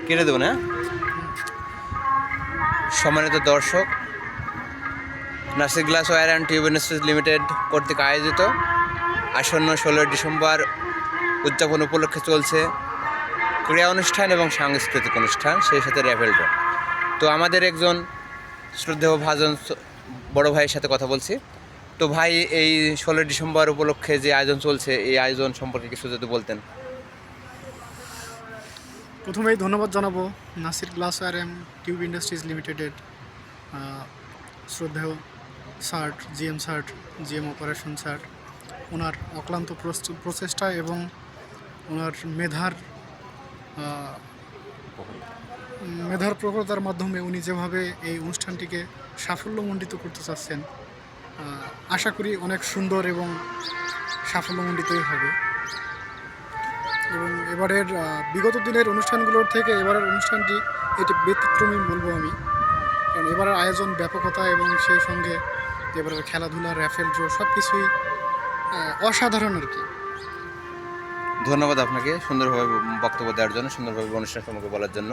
কেটে দেবো না। সম্মানিত দর্শক, Nasir glass ware and tube industries limited কর্তৃক আয়োজিত আসন্ন 16 ডিসেম্বর উদযাপন উপলক্ষে চলছে ক্রীড়া অনুষ্ঠান এবং সাংস্কৃতিক অনুষ্ঠান, সেই সাথে র্যাফেল ড্র। তো আমাদের একজন শ্রদ্ধেয় ভাজন বড় ভাইয়ের সাথে কথা বলছি। তো ভাই, এই 16 ডিসেম্বর উপলক্ষে যে আয়োজন চলছে, এই আয়োজন সম্পর্কে কিছু যদি বলতেন। প্রথমেই ধন্যবাদ জানাবো Nasir glass ware and tube industries লিমিটেডের শ্রদ্ধেয় স্যার, জিএম অপারেশন স্যার, ওনার অক্লান্ত প্রচেষ্টা এবং ওনার মেধার প্রখরতার মাধ্যমে উনি যেভাবে এই অনুষ্ঠানটিকে সাফল্যমণ্ডিত করতে চাচ্ছেন, আশা করি অনেক সুন্দর এবং সাফল্যমণ্ডিতই হবে। এবং এবারের বিগত দিনের অনুষ্ঠানগুলোর থেকে এবারের অনুষ্ঠানটি এটি ব্যতিক্রমী বলবো আমি, কারণ এবারের আয়োজন ব্যাপকতা এবং সেই সঙ্গে এবারের খেলাধুলা, র্যাফেল ড্র সব কিছুই অসাধারণ আর কি। ধন্যবাদ আপনাকে সুন্দরভাবে বক্তব্য দেওয়ার জন্য, সুন্দরভাবে অনুষ্ঠান সম্পর্কে বলার জন্য।